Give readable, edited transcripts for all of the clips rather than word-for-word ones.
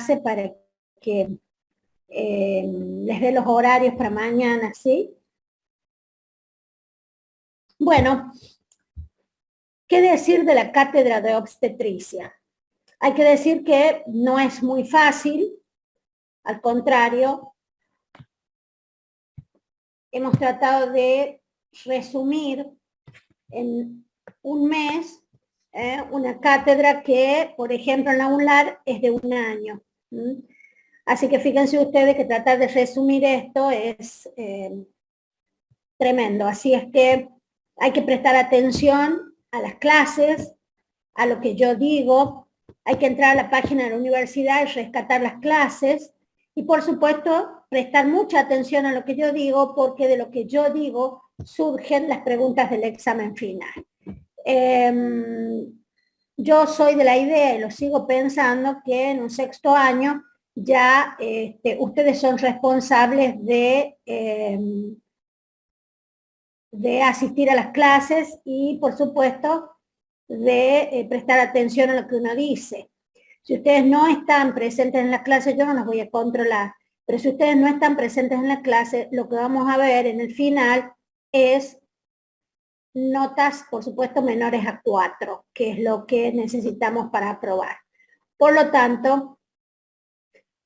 clase para que les dé los horarios para mañana, ¿sí? Bueno, ¿qué decir de la cátedra de obstetricia? Hay que decir que no es muy fácil, al contrario, hemos tratado de resumir en un mes una cátedra que, por ejemplo, en la UNLAR es de un año. Así que fíjense ustedes que tratar de resumir esto es tremendo. Así es que hay que prestar atención a las clases, a lo que yo digo, hay que entrar a la página de la universidad y rescatar las clases, y por supuesto prestar mucha atención a lo que yo digo, porque de lo que yo digo surgen las preguntas del examen final. Yo soy de la idea, y lo sigo pensando, que en un sexto año ya ustedes son responsables de asistir a las clases y, por supuesto, de prestar atención a lo que uno dice. Si ustedes no están presentes en la clase, yo no los voy a controlar, pero si ustedes no están presentes en la clase, lo que vamos a ver en el final es notas, por supuesto, menores a 4, que es lo que necesitamos para aprobar. Por lo tanto,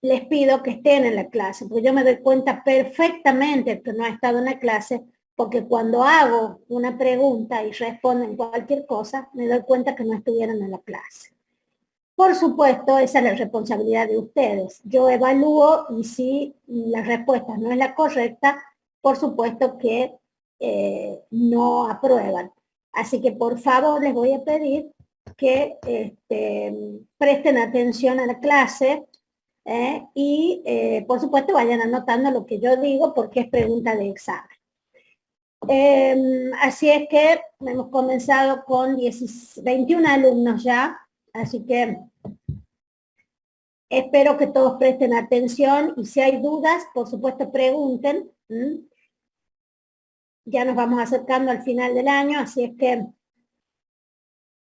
les pido que estén en la clase, porque yo me doy cuenta perfectamente que no ha estado en la clase, porque cuando hago una pregunta y responden cualquier cosa, me doy cuenta que no estuvieron en la clase. Por supuesto, esa es la responsabilidad de ustedes. Yo evalúo y si la respuesta no es la correcta, por supuesto que no aprueban. Así que por favor les voy a pedir que presten atención a la clase y por supuesto vayan anotando lo que yo digo porque es pregunta de examen. Así es que hemos comenzado con 21 alumnos ya, así que espero que todos presten atención y si hay dudas, por supuesto pregunten. Ya nos vamos acercando al final del año, así es que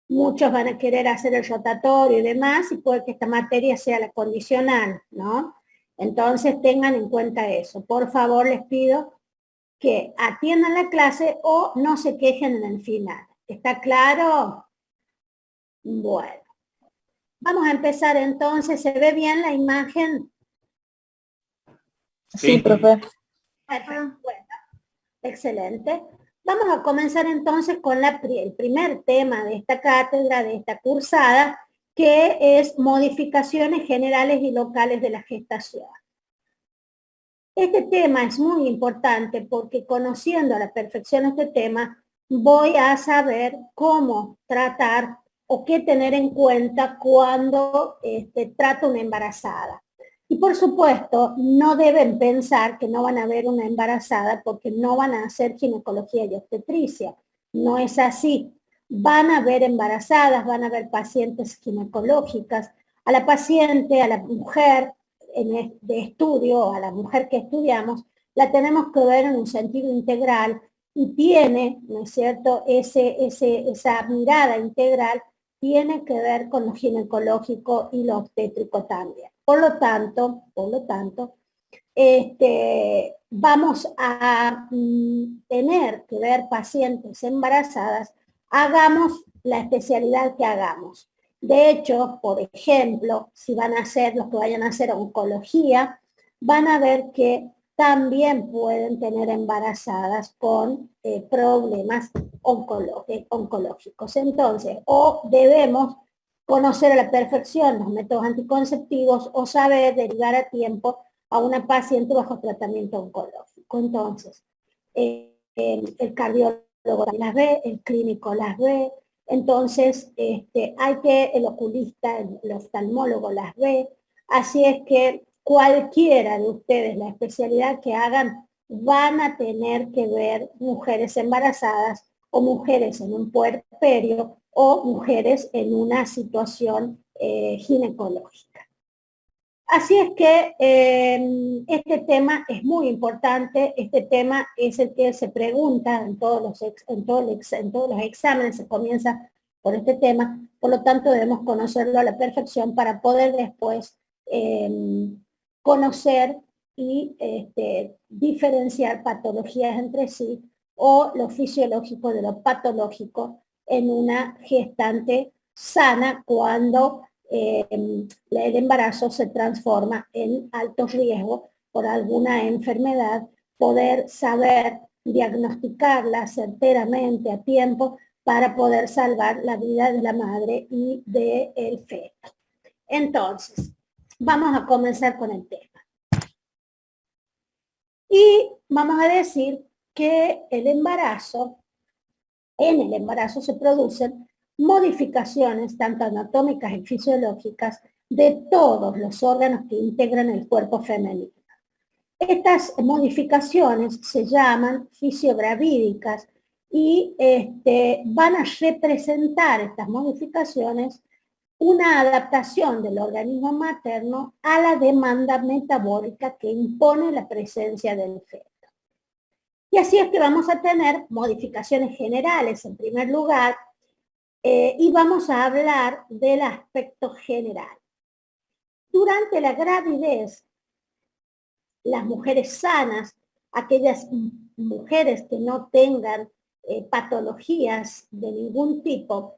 muchos van a querer hacer el rotatorio y demás, y puede que esta materia sea la condicional, ¿no? Entonces tengan en cuenta eso. Por favor, les pido que atiendan la clase o no se quejen en el final. ¿Está claro? Bueno. Vamos a empezar entonces. ¿Se ve bien la imagen? Sí, profe. Bueno, excelente. Vamos a comenzar entonces con el primer tema de esta cátedra, de esta cursada, que es modificaciones generales y locales de la gestación. Este tema es muy importante porque conociendo a la perfección este tema, voy a saber cómo tratar o qué tener en cuenta cuando trato una embarazada. Y por supuesto, no deben pensar que no van a ver una embarazada porque no van a hacer ginecología y obstetricia. No es así. Van a ver embarazadas, van a ver pacientes ginecológicas. A la paciente, a la mujer de estudio, a la mujer que estudiamos, la tenemos que ver en un sentido integral y tiene, ¿no es cierto?, esa mirada integral tiene que ver con lo ginecológico y lo obstétrico también. Por lo tanto, vamos a tener que ver pacientes embarazadas, hagamos la especialidad que hagamos. De hecho, por ejemplo, si van a hacer, los que vayan a hacer oncología, van a ver que también pueden tener embarazadas con problemas oncológicos. Entonces, o debemos conocer a la perfección los métodos anticonceptivos o saber derivar a tiempo a una paciente bajo tratamiento oncológico. Entonces, el cardiólogo las ve, el clínico las ve, entonces el oculista, el oftalmólogo las ve, así es que cualquiera de ustedes, la especialidad que hagan, van a tener que ver mujeres embarazadas o mujeres en un puerperio o mujeres en una situación ginecológica. Así es que este tema es muy importante, este tema es el que se pregunta en todos los exámenes, se comienza por este tema, por lo tanto debemos conocerlo a la perfección para poder después conocer y diferenciar patologías entre sí o lo fisiológico de lo patológico en una gestante sana cuando el embarazo se transforma en alto riesgo por alguna enfermedad, poder saber diagnosticarla certeramente a tiempo para poder salvar la vida de la madre y del feto. Entonces, vamos a comenzar con el tema. Y vamos a decir que en el embarazo se producen modificaciones tanto anatómicas y fisiológicas de todos los órganos que integran el cuerpo femenino. Estas modificaciones se llaman fisiogravídicas y van a representar estas modificaciones una adaptación del organismo materno a la demanda metabólica que impone la presencia del feto. Y así es que vamos a tener modificaciones generales en primer lugar, y vamos a hablar del aspecto general. Durante la gravidez, las mujeres sanas, aquellas mujeres que no tengan patologías de ningún tipo,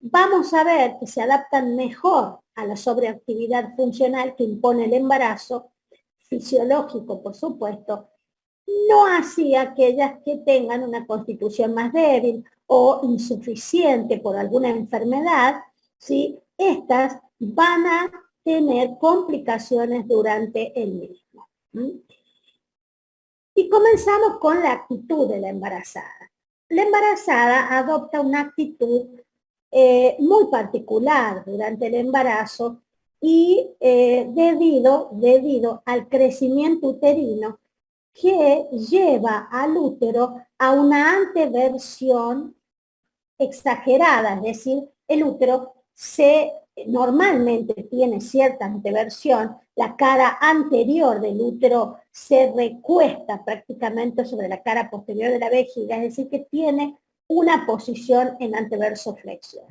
vamos a ver que se adaptan mejor a la sobreactividad funcional que impone el embarazo, fisiológico por supuesto, no así aquellas que tengan una constitución más débil o insuficiente por alguna enfermedad, ¿sí? Estas van a tener complicaciones durante el mismo. Y comenzamos con la actitud de la embarazada. La embarazada adopta una actitud muy particular durante el embarazo y debido al crecimiento uterino que lleva al útero a una anteversión exagerada, es decir, el útero normalmente tiene cierta anteversión, la cara anterior del útero se recuesta prácticamente sobre la cara posterior de la vejiga, es decir, que tiene una posición en anteverso flexión.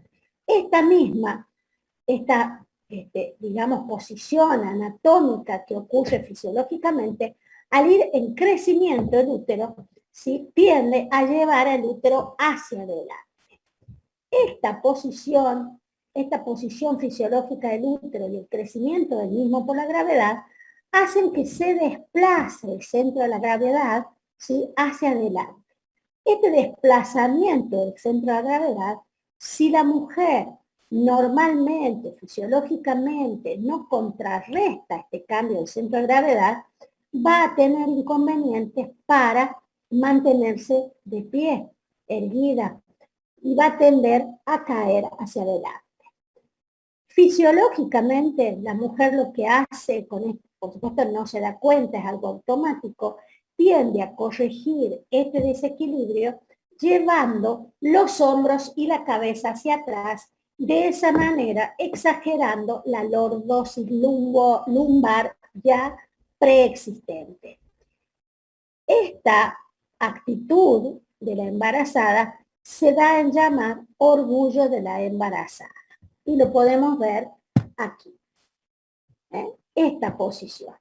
Digamos, posición anatómica que ocurre fisiológicamente, al ir en crecimiento el útero, ¿sí? Tiende a llevar el útero hacia adelante. Esta posición fisiológica del útero y el crecimiento del mismo por la gravedad hacen que se desplace el centro de la gravedad, ¿sí? Hacia adelante. Este desplazamiento del centro de la gravedad, si la mujer normalmente, fisiológicamente, no contrarresta este cambio del centro de gravedad, va a tener inconvenientes para mantenerse de pie, erguida, y va a tender a caer hacia adelante. Fisiológicamente, la mujer lo que hace con esto, por supuesto no se da cuenta, es algo automático, tiende a corregir este desequilibrio llevando los hombros y la cabeza hacia atrás, de esa manera exagerando la lordosis lumbar ya preexistente. Esta actitud de la embarazada se da en llamar orgullo de la embarazada. Y lo podemos ver aquí. Esta posición.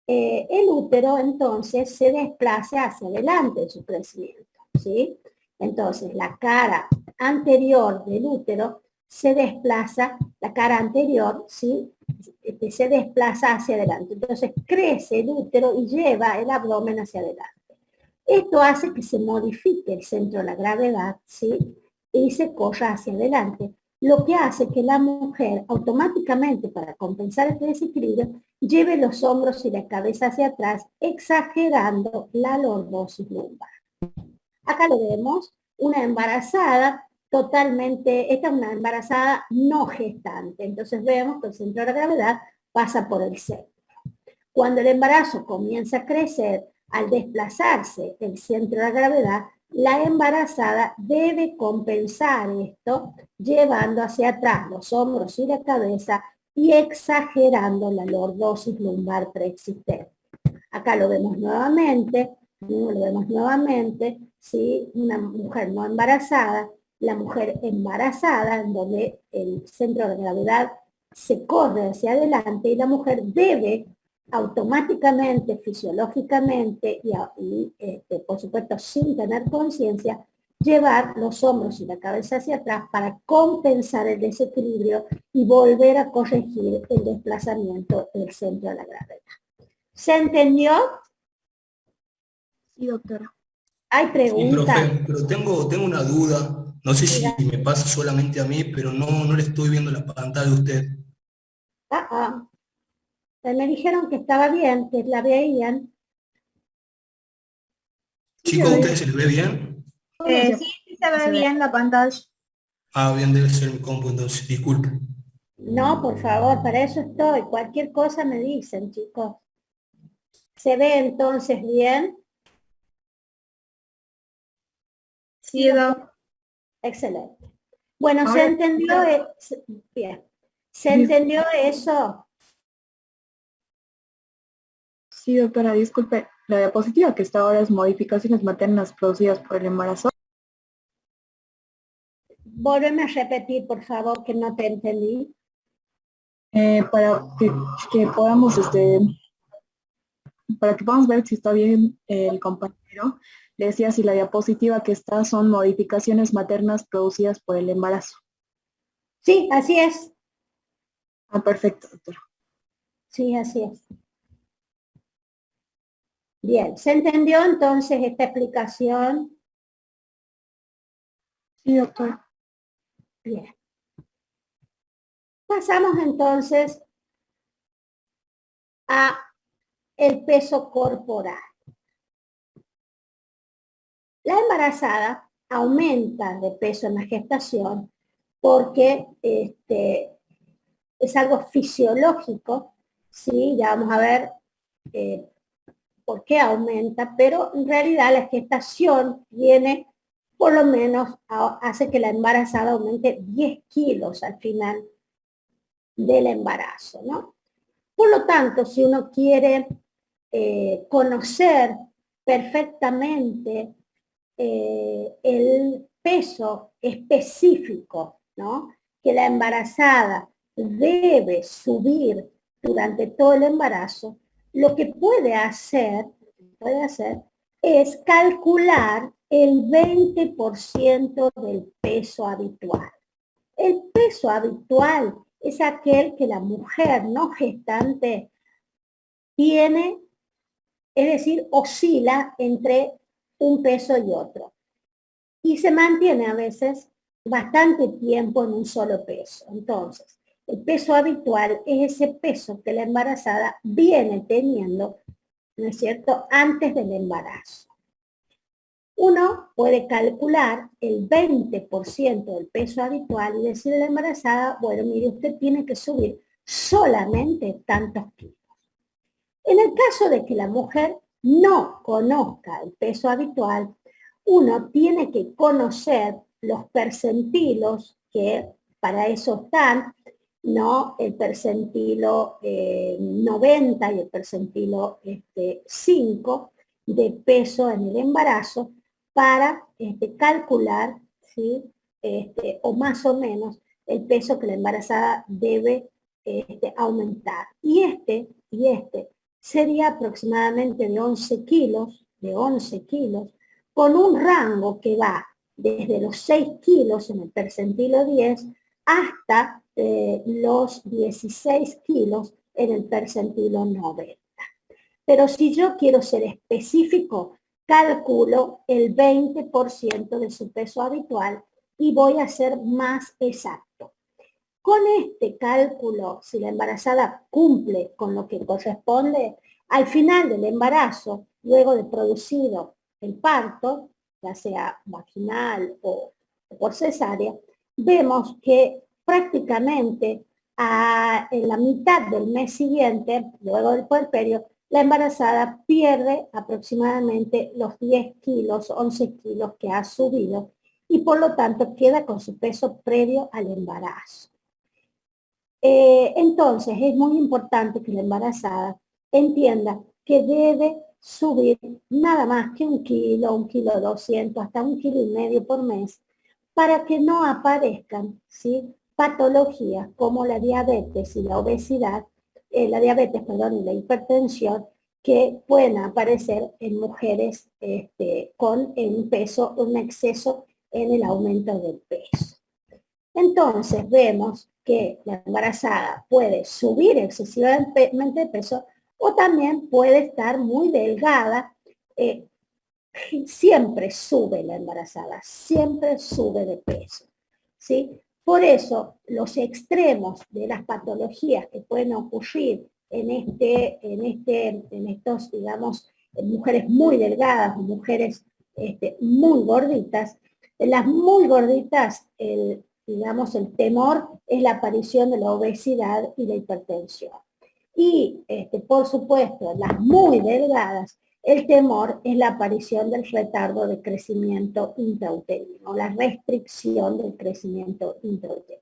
El útero entonces se desplaza hacia adelante en su crecimiento, ¿sí? Entonces la cara anterior del útero se desplaza, la cara anterior, ¿sí? Se desplaza hacia adelante. Entonces crece el útero y lleva el abdomen hacia adelante. Esto hace que se modifique el centro de la gravedad, ¿sí? Y se corra hacia adelante, lo que hace que la mujer automáticamente, para compensar este desequilibrio, lleve los hombros y la cabeza hacia atrás, exagerando la lordosis lumbar. Acá lo vemos, una embarazada totalmente, esta es una embarazada no gestante, entonces vemos que el centro de la gravedad pasa por el centro. Cuando el embarazo comienza a crecer, al desplazarse el centro de la gravedad, la embarazada debe compensar esto llevando hacia atrás los hombros y la cabeza y exagerando la lordosis lumbar preexistente. Acá lo vemos nuevamente, ¿sí? Una mujer no embarazada, la mujer embarazada, en donde el centro de gravedad se corre hacia adelante y la mujer debe automáticamente, fisiológicamente por supuesto sin tener conciencia, llevar los hombros y la cabeza hacia atrás para compensar el desequilibrio y volver a corregir el desplazamiento del centro de la gravedad. ¿Se entendió? Sí, doctora. ¿Hay Sí, preguntas? profe, pero tengo una duda. No sé si me pasa solamente a mí, pero no le estoy viendo la pantalla de usted. Me dijeron que estaba bien, que la veían. Chicos, ¿a ustedes se les ve bien? Sí, sí se ve bien la pantalla. Ah, bien, debe ser mi compu, entonces, disculpe. No, por favor, para eso estoy. Cualquier cosa me dicen, chicos. ¿Se ve entonces bien? Sí, doctora. Excelente. Bueno, ¿se Ahora, entendió? Bien. ¿Se entendió eso? sí, doctora, disculpe. La diapositiva que está ahora es modificaciones maternas producidas por el embarazo. Vuélveme a repetir, por favor, que no te entendí. Para que podamos, para que podamos ver si está bien el compañero, le decía si la diapositiva que está son modificaciones maternas producidas por el embarazo. Sí, así es. Ah, perfecto, doctora. Sí, así es. Bien, ¿se entendió entonces esta explicación? Sí, doctora. Bien. Pasamos entonces a el peso corporal. La embarazada aumenta de peso en la gestación porque es algo fisiológico, ¿sí? Ya vamos a ver eh, por qué aumenta, pero en realidad la gestación tiene, por lo menos, hace que la embarazada aumente 10 kilos al final del embarazo, ¿no? Por lo tanto, si uno quiere conocer perfectamente el peso específico, ¿no? Que la embarazada debe subir durante todo el embarazo, lo que puede hacer es calcular el 20% del peso habitual. El peso habitual es aquel que la mujer no gestante tiene, es decir, oscila entre un peso y otro. Y se mantiene a veces bastante tiempo en un solo peso. Entonces, el peso habitual es ese peso que la embarazada viene teniendo, ¿no es cierto?, antes del embarazo. Uno puede calcular el 20% del peso habitual y decirle a la embarazada, bueno, mire, usted tiene que subir solamente tantos kilos. En el caso de que la mujer no conozca el peso habitual, uno tiene que conocer los percentilos que para eso están, ¿no? El percentilo 90 y el percentilo 5 de peso en el embarazo para calcular, ¿sí? O más o menos el peso que la embarazada debe aumentar. Y este sería aproximadamente de 11 kilos, con un rango que va desde los 6 kilos en el percentilo 10 hasta los 16 kilos en el percentilo 90. Pero si yo quiero ser específico, calculo el 20% de su peso habitual y voy a ser más exacto. Con este cálculo, si la embarazada cumple con lo que corresponde, al final del embarazo, luego de producido el parto, ya sea vaginal o por cesárea, vemos que prácticamente en la mitad del mes siguiente, luego del puerperio, la embarazada pierde aproximadamente los 10 kilos, 11 kilos que ha subido y por lo tanto queda con su peso previo al embarazo. Entonces es muy importante que la embarazada entienda que debe subir nada más que 1 kilo 200, hasta 1,5 kilos por mes, para que no aparezcan, ¿sí?, patologías como la diabetes y la obesidad, y la hipertensión, que pueden aparecer en mujeres con un exceso en el aumento del peso. Entonces vemos que la embarazada puede subir excesivamente de peso o también puede estar muy delgada. Siempre sube la embarazada, siempre sube de peso, ¿sí? Por eso los extremos de las patologías que pueden ocurrir en estos, digamos, en mujeres muy delgadas o mujeres muy gorditas, las muy gorditas, digamos, el temor es la aparición de la obesidad y la hipertensión. Y, por supuesto, las muy delgadas, el temor es la aparición del retardo de crecimiento intrauterino, la restricción del crecimiento intrauterino.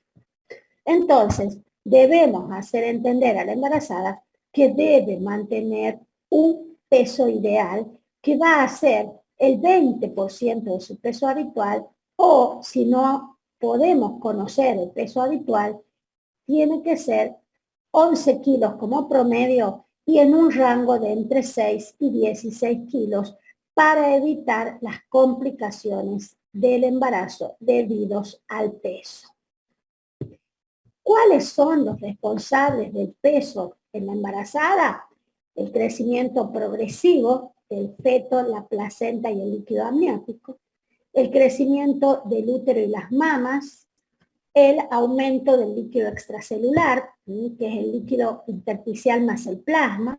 Entonces, debemos hacer entender a la embarazada que debe mantener un peso ideal que va a ser el 20% de su peso habitual, o si no podemos conocer el peso habitual, tiene que ser 11 kilos como promedio y en un rango de entre 6 y 16 kilos para evitar las complicaciones del embarazo debidos al peso. ¿Cuáles son los responsables del peso en la embarazada? El crecimiento progresivo del feto, la placenta y el líquido amniótico, el crecimiento del útero y las mamas, el aumento del líquido extracelular, que es el líquido intersticial más el plasma,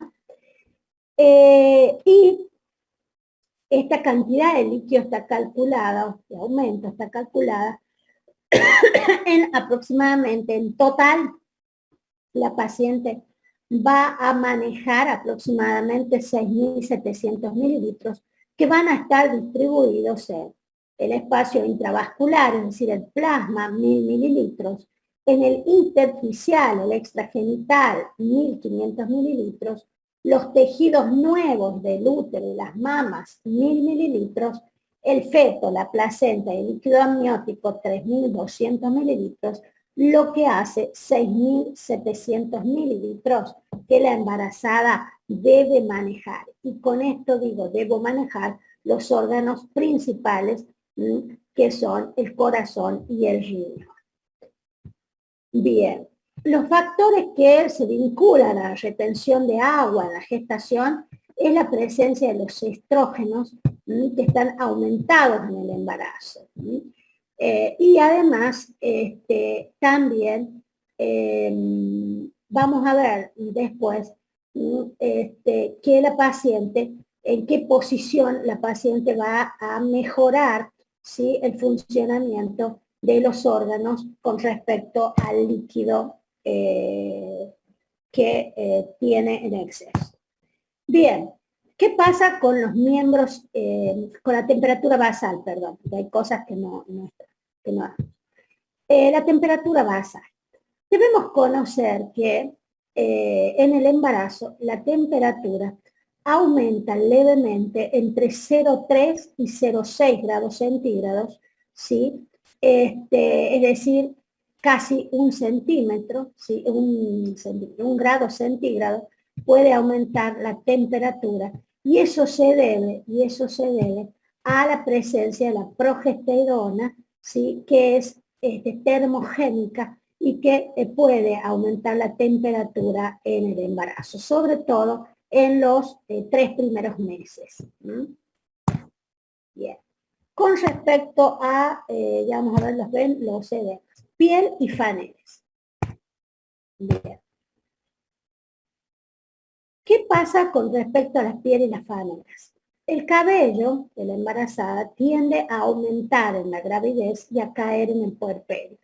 y esta cantidad de líquido está calculada, de aumento está calculada, en aproximadamente, en total, la paciente va a manejar aproximadamente 6.700 mililitros que van a estar distribuidos en el espacio intravascular, es decir, el plasma, 1.000 mililitros, en el intersticial, el extragenital, 1.500 mililitros, los tejidos nuevos del útero y las mamas, 1.000 mililitros, el feto, la placenta y el líquido amniótico, 3.200 mililitros, lo que hace 6.700 mililitros que la embarazada debe manejar. Y con esto digo, debo manejar los órganos principales, que son el corazón y el riñón. Bien, los factores que se vinculan a la retención de agua en la gestación es la presencia de los estrógenos que están aumentados en el embarazo. Y además, también vamos a ver después que la paciente, en qué posición la paciente va a mejorar, ¿sí?, el funcionamiento de los órganos con respecto al líquido que tiene en exceso. Bien, ¿qué pasa con los miembros, con la temperatura basal? Perdón, porque hay cosas que no la temperatura basal. Debemos conocer que en el embarazo la temperatura aumenta levemente entre 0,3 y 0,6 grados centígrados, ¿sí? Es decir, casi un centímetro, ¿sí? un grado centígrado puede aumentar la temperatura, y eso se debe a la presencia de la progesterona, ¿sí?, que es termogénica y que puede aumentar la temperatura en el embarazo, sobre todo en los 3 primeros meses. Bien. Con respecto a, ya vamos a ver los edemas, piel y faneres. Bien. ¿Qué pasa con respecto a las pieles y las faneras? El cabello de la embarazada tiende a aumentar en la gravidez y a caer en el puerperio.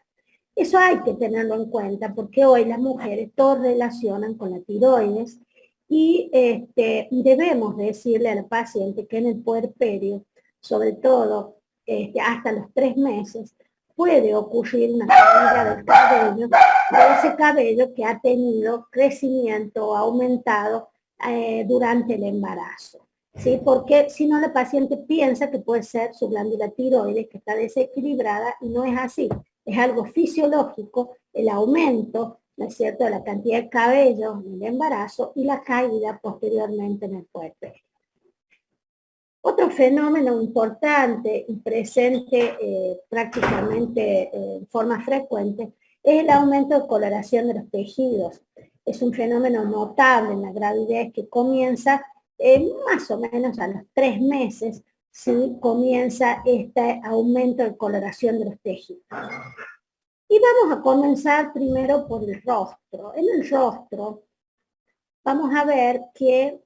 Eso hay que tenerlo en cuenta porque hoy las mujeres todo relacionan con la tiroides y debemos decirle al paciente que en el puerperio, sobre todo hasta los 3 meses, puede ocurrir una caída del cabello, de ese cabello que ha tenido crecimiento aumentado durante el embarazo. ¿Sí? Porque si no, la paciente piensa que puede ser su glándula tiroides que está desequilibrada, y no es así. Es algo fisiológico, el aumento, ¿no es cierto?, de la cantidad de cabello en el embarazo y la caída posteriormente en el puerperio. Otro fenómeno importante y presente prácticamente en forma frecuente es el aumento de coloración de los tejidos. Es un fenómeno notable en la gravidez que comienza más o menos a los 3 meses, ¿sí?, comienza este aumento de coloración de los tejidos. Y vamos a comenzar primero por el rostro. En el rostro vamos a ver que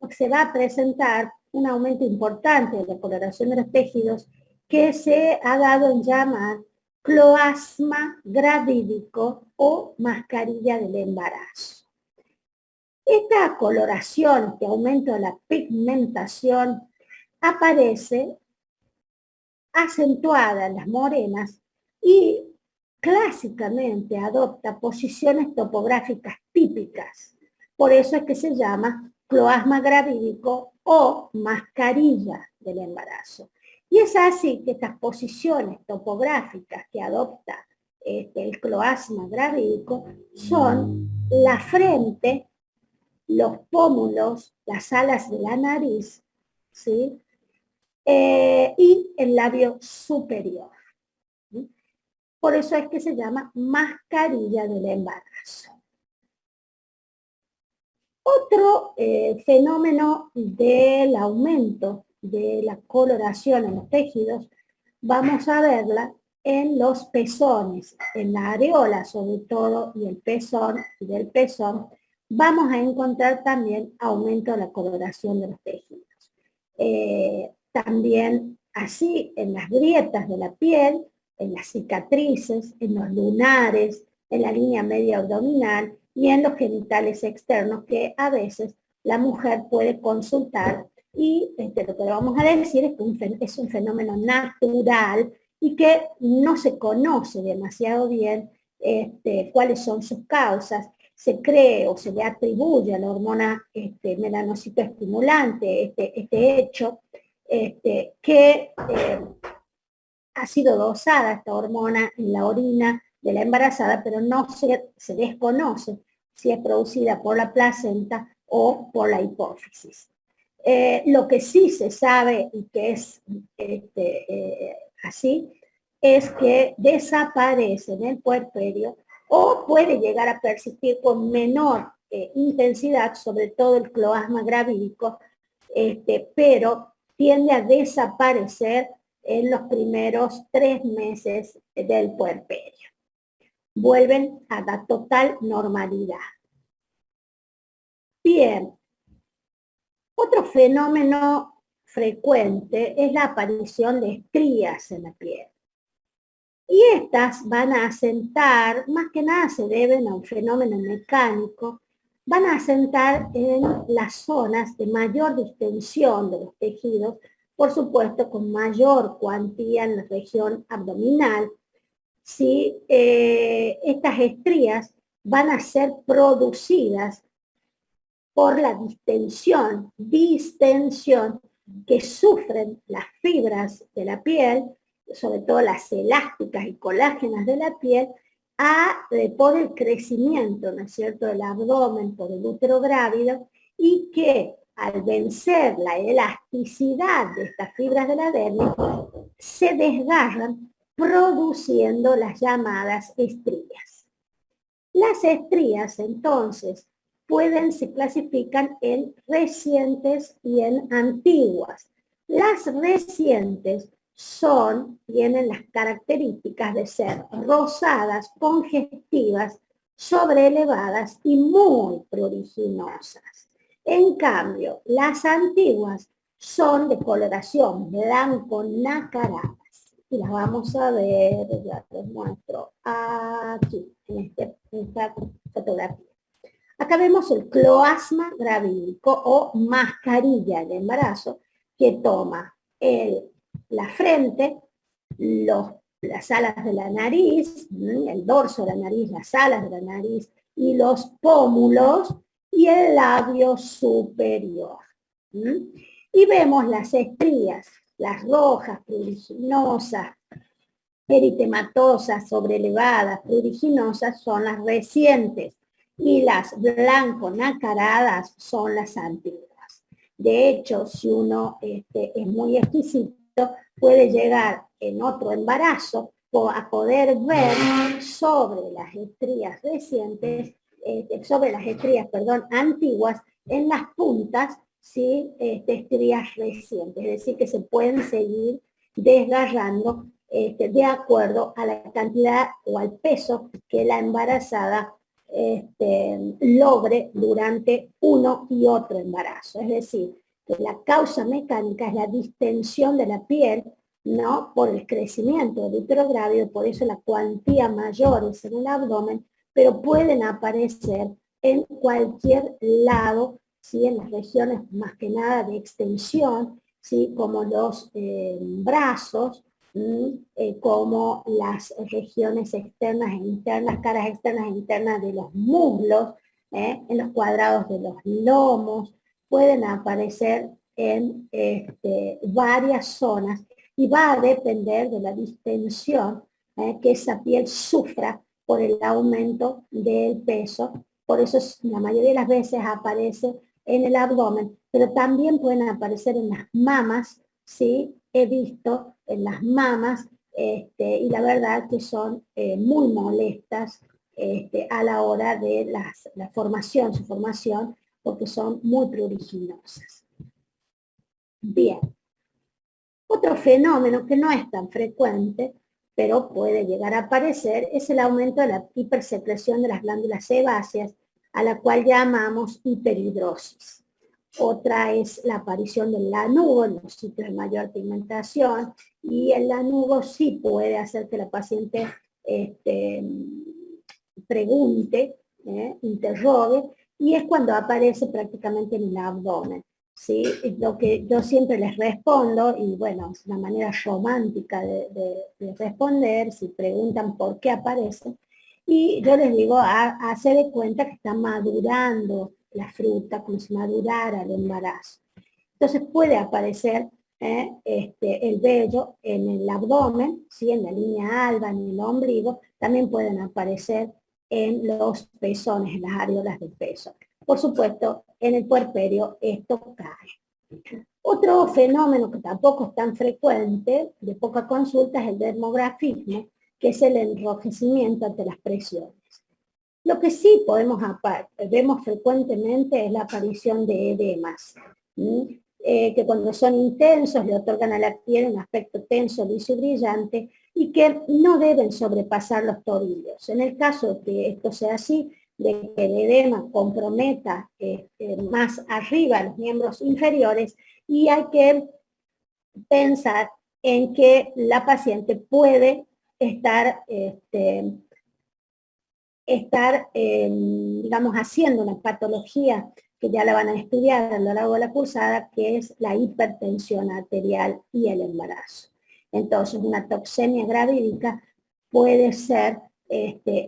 se va a presentar un aumento importante de la coloración de los tejidos que se ha dado en llamar cloasma gravídico o mascarilla del embarazo. Esta coloración, este aumento de la pigmentación, aparece acentuada en las morenas y clásicamente adopta posiciones topográficas típicas. Por eso es que se llama cloasma gravídico o mascarilla del embarazo. Y es así que estas posiciones topográficas que adopta el cloasma gravídico son la frente, los pómulos, las alas de la nariz, ¿sí?, y el labio superior. ¿Sí? Por eso es que se llama mascarilla del embarazo. Otro fenómeno del aumento de la coloración en los tejidos, vamos a verla en los pezones, en la areola sobre todo, y el pezón, y del pezón, vamos a encontrar también aumento de la coloración de los tejidos. También así en las grietas de la piel, en las cicatrices, en los lunares, en la línea media abdominal y en los genitales externos que a veces la mujer puede consultar y lo que vamos a decir es que es un fenómeno natural y que no se conoce demasiado bien cuáles son sus causas. Se cree o se le atribuye a la hormona melanocitoestimulante este hecho, que ha sido dosada esta hormona en la orina de la embarazada, pero no se desconoce si es producida por la placenta o por la hipófisis. Lo que sí se sabe y que es así, es que desaparece en el puerperio o puede llegar a persistir con menor intensidad, sobre todo el cloasma gravídico, pero tiende a desaparecer en los primeros 3 meses del puerperio. Vuelven a la total normalidad. Bien, otro fenómeno frecuente es la aparición de estrías en la piel. Y estas van a asentar, más que nada se deben a un fenómeno mecánico, van a asentar en las zonas de mayor distensión de los tejidos, por supuesto con mayor cuantía en la región abdominal. ¿Sí? Estas estrías van a ser producidas por la distensión que sufren las fibras de la piel, sobre todo las elásticas y colágenas de la piel, por el crecimiento, ¿no es cierto?, del abdomen, por el útero grávido, y que al vencer la elasticidad de estas fibras de la dermis, se desgarran produciendo las llamadas estrías. Las estrías, entonces, se clasifican en recientes y en antiguas. Las recientes tienen las características de ser rosadas, congestivas, sobreelevadas y muy pruriginosas. En cambio, las antiguas son de coloración blanco nacaradas. Y las vamos a ver, ya les muestro aquí, en esta fotografía. Acá vemos el cloasma gravídico o mascarilla de embarazo que toma la frente, las alas de la nariz, el dorso de la nariz, las alas de la nariz y los pómulos y el labio superior. Y vemos las estrías, las rojas, pruriginosas, eritematosas, sobrelevadas, pruriginosas son las recientes y las blanco-nacaradas son las antiguas. De hecho, si uno es muy exquisito, puede llegar en otro embarazo a poder ver sobre las estrías recientes, antiguas, en las puntas, ¿sí? Estrías recientes, es decir, que se pueden seguir desgarrando de acuerdo a la cantidad o al peso que la embarazada logre durante uno y otro embarazo. Es decir, que la causa mecánica es la distensión de la piel, ¿no? Por el crecimiento del útero grávido, por eso la cuantía mayor es en el abdomen, pero pueden aparecer en cualquier lado, ¿sí? En las regiones más que nada de extensión, ¿sí? Como los brazos, como las regiones externas e internas, caras externas e internas de los muslos, en los cuadrados de los lomos, pueden aparecer en varias zonas y va a depender de la distensión que esa piel sufra por el aumento del peso. Por eso la mayoría de las veces aparece en el abdomen, pero también pueden aparecer en las mamas, ¿sí? He visto en las mamas, y la verdad que son muy molestas a la hora de su formación, porque son muy pruriginosas. Bien. Otro fenómeno que no es tan frecuente, pero puede llegar a aparecer, es el aumento de la hipersecreción de las glándulas sebáceas, a la cual llamamos hiperhidrosis. Otra es la aparición del lanugo en los sitios de mayor pigmentación, y el lanugo sí puede hacer que la paciente pregunte, interrogue, y es cuando aparece prácticamente en el abdomen. ¿Sí? Es lo que yo siempre les respondo, y bueno, es una manera romántica de responder, si preguntan por qué aparece, y yo les digo, hacer de cuenta que está madurando la fruta, como si madurara el embarazo. Entonces puede aparecer el vello en el abdomen, ¿sí? En la línea alba, en el ombligo, también pueden aparecer en los pezones, en las areolas del pezón. Por supuesto, en el puerperio esto cae. Otro fenómeno que tampoco es tan frecuente, de poca consulta, es el dermografismo, que es el enrojecimiento ante las presiones. Lo que sí vemos frecuentemente es la aparición de edemas, que cuando son intensos le otorgan a la piel un aspecto tenso, liso y brillante, y que no deben sobrepasar los tobillos. En el caso de que esto sea así, de que el edema comprometa más arriba los miembros inferiores, y hay que pensar en que la paciente puede estar digamos, haciendo una patología que ya la van a estudiar a lo largo de la cursada, que es la hipertensión arterial y el embarazo. Entonces, una toxemia gravídica puede ser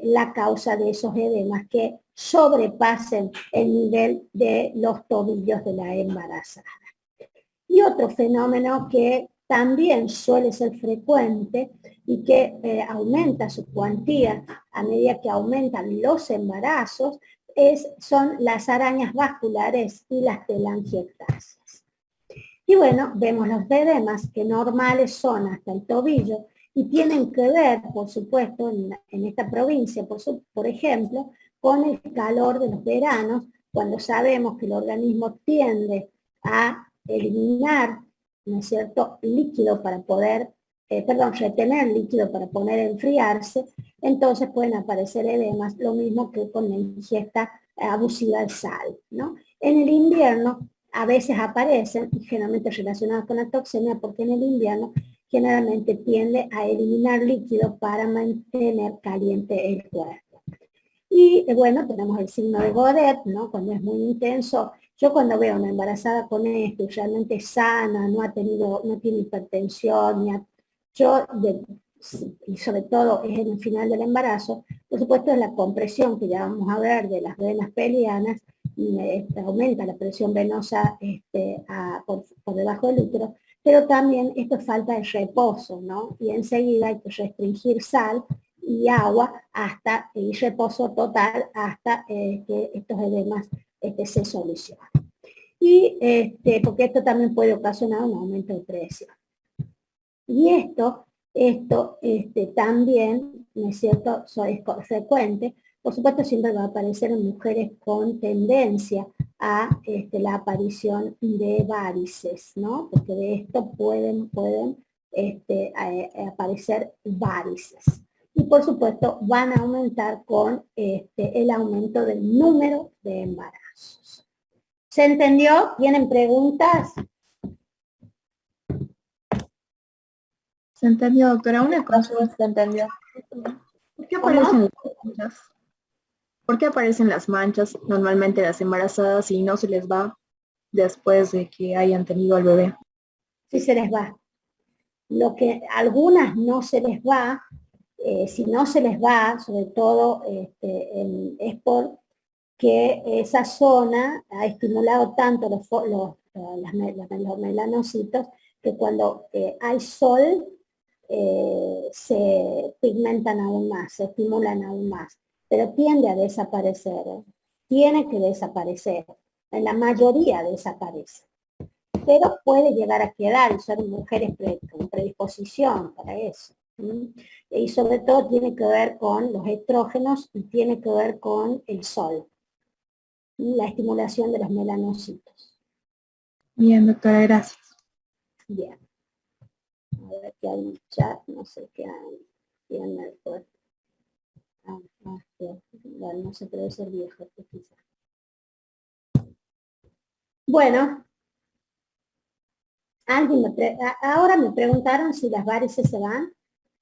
la causa de esos edemas que sobrepasen el nivel de los tobillos de la embarazada. Y otro fenómeno que también suele ser frecuente y que aumenta su cuantía a medida que aumentan los embarazos, son las arañas vasculares y las telangiectasias. Y bueno, vemos los edemas que normales son hasta el tobillo y tienen que ver, por supuesto, en esta provincia, por ejemplo, con el calor de los veranos, cuando sabemos que el organismo tiende a eliminar, ¿no es cierto?, líquido para poder, retener líquido para poder enfriarse, entonces pueden aparecer edemas, lo mismo que con la ingesta abusiva de sal, ¿no? En el invierno a veces aparecen, generalmente relacionados con la toxemia, porque en el invierno generalmente tiende a eliminar líquido para mantener caliente el cuerpo. Y bueno, tenemos el signo de Godet, ¿no? Cuando es muy intenso. Yo cuando veo a una embarazada con esto, realmente sana, no tiene hipertensión, y sobre todo es en el final del embarazo, por supuesto es la compresión que ya vamos a ver de las venas pelianas, aumenta la presión venosa por debajo del útero, pero también esto es falta de reposo, ¿no? Y enseguida hay que restringir sal y agua y reposo total hasta que estos edemas se solucionen. Y porque esto también puede ocasionar un aumento de presión. Y esto también, ¿no es cierto?, es frecuente. Por supuesto, siempre va a aparecer en mujeres con tendencia a la aparición de varices, ¿no? Porque de esto pueden aparecer varices. Y por supuesto, van a aumentar con el aumento del número de embarazos. ¿Se entendió? ¿Tienen preguntas? Se entendió, doctora. Una cosa, Se entendió. ¿por qué aparecen las manchas? ¿Por qué aparecen las manchas normalmente las embarazadas y no se les va después de que hayan tenido al bebé? Sí se les va. Lo que algunas no se les va, si no se les va, sobre todo es porque esa zona ha estimulado tanto los melanocitos que cuando hay sol se pigmentan aún más, se estimulan aún más, pero tiende a desaparecer, tiene que desaparecer, en la mayoría desaparece, pero puede llegar a quedar y son mujeres con predisposición para eso. Y sobre todo tiene que ver con los estrógenos y tiene que ver con el sol, la estimulación de los melanocitos. Bien, doctora, gracias. Bien. A ver qué hay en el chat, no sé qué hay. Bien, después. Bueno, no sé, pero debe ser viejo, quizás. Bueno, ahora me preguntaron si las varices se van.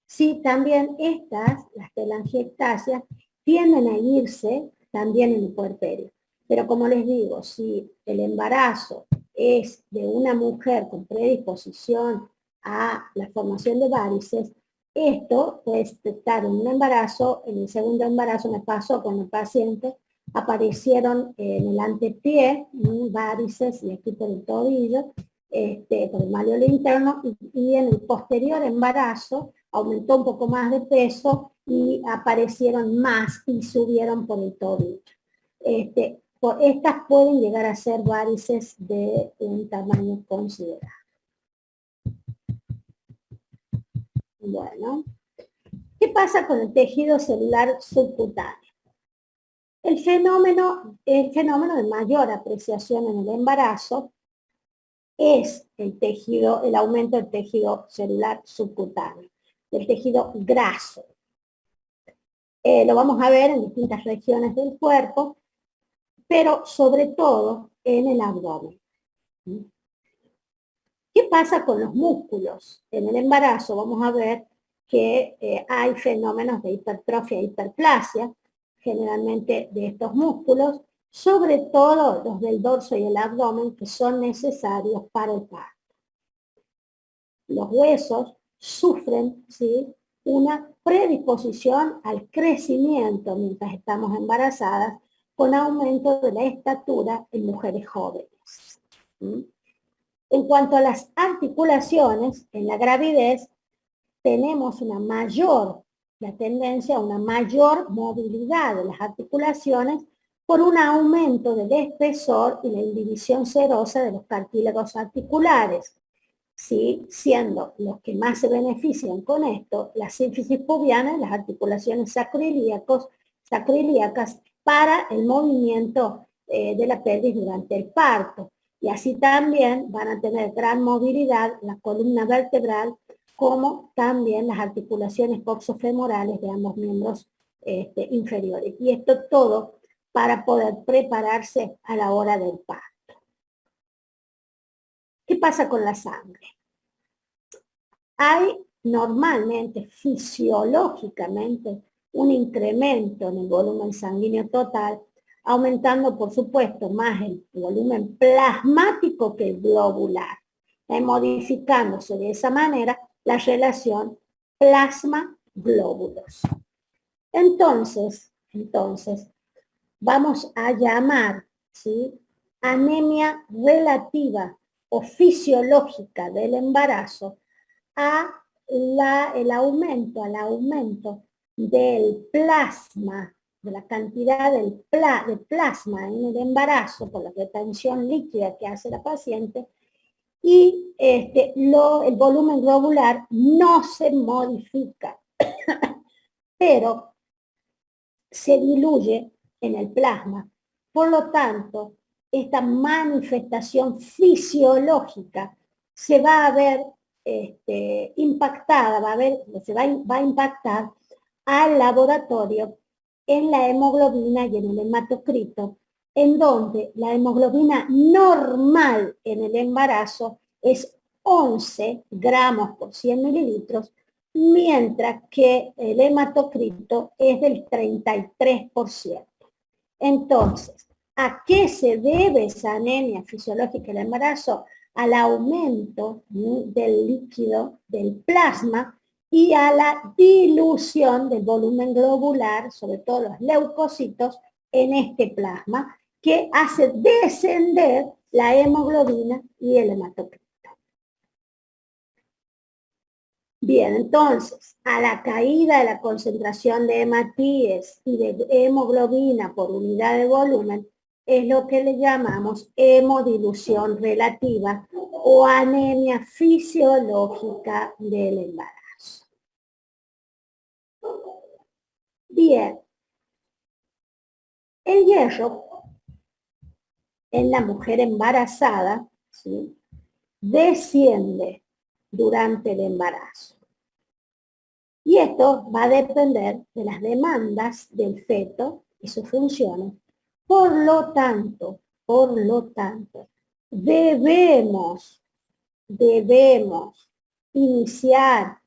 Sí, también las telangiectasias, tienden a irse también en el puerperio. Pero como les digo, si el embarazo es de una mujer con predisposición a la formación de varices, esto puede estar en un embarazo, en el segundo embarazo me pasó con el paciente, aparecieron en el antepié varices y aquí por el tobillo, por el malleolo interno, y en el posterior embarazo aumentó un poco más de peso y aparecieron más y subieron por el tobillo. Estas pueden llegar a ser varices de un tamaño considerable. Bueno, ¿qué pasa con el tejido celular subcutáneo? El fenómeno de mayor apreciación en el embarazo es el aumento del tejido celular subcutáneo, del tejido graso. Lo vamos a ver en distintas regiones del cuerpo, pero sobre todo en el abdomen. ¿Qué pasa con los músculos? En el embarazo vamos a ver que hay fenómenos de hipertrofia e hiperplasia, generalmente de estos músculos, sobre todo los del dorso y el abdomen, que son necesarios para el parto. Los huesos sufren, ¿sí?, una predisposición al crecimiento mientras estamos embarazadas, con aumento de la estatura en mujeres jóvenes. En cuanto a las articulaciones, en la gravidez tenemos la tendencia a una mayor movilidad de las articulaciones por un aumento del espesor y la indivisión serosa de los cartílagos articulares, ¿sí?, siendo los que más se benefician con esto la sínfisis pubiana y las articulaciones sacroiliacas para el movimiento de la pelvis durante el parto. Y así también van a tener gran movilidad la columna vertebral, como también las articulaciones coxofemorales de ambos miembros inferiores. Y esto todo para poder prepararse a la hora del parto. ¿Qué pasa con la sangre? Hay normalmente, fisiológicamente, un incremento en el volumen sanguíneo total, aumentando, por supuesto, más el volumen plasmático que el globular, modificándose de esa manera la relación plasma-glóbulos. Entonces, vamos a llamar, ¿sí?, anemia relativa o fisiológica del embarazo al aumento del plasma, de la cantidad de plasma en el embarazo por la retención líquida que hace la paciente, y el volumen globular no se modifica, pero se diluye en el plasma. Por lo tanto, esta manifestación fisiológica se va a ver impactada, va a impactar al laboratorio en la hemoglobina y en el hematocrito, en donde la hemoglobina normal en el embarazo es 11 gramos por 100 mililitros, mientras que el hematocrito es del 33%. Entonces, ¿a qué se debe esa anemia fisiológica del embarazo? Al aumento del líquido, del plasma, y a la dilución del volumen globular, sobre todo los leucocitos, en este plasma, que hace descender la hemoglobina y el hematocrito. Bien, entonces, a la caída de la concentración de hematíes y de hemoglobina por unidad de volumen, es lo que le llamamos hemodilución relativa o anemia fisiológica del embarazo. Bien, el hierro en la mujer embarazada, ¿sí?, desciende durante el embarazo. Y esto va a depender de las demandas del feto y sus funciones. Por lo tanto, debemos iniciar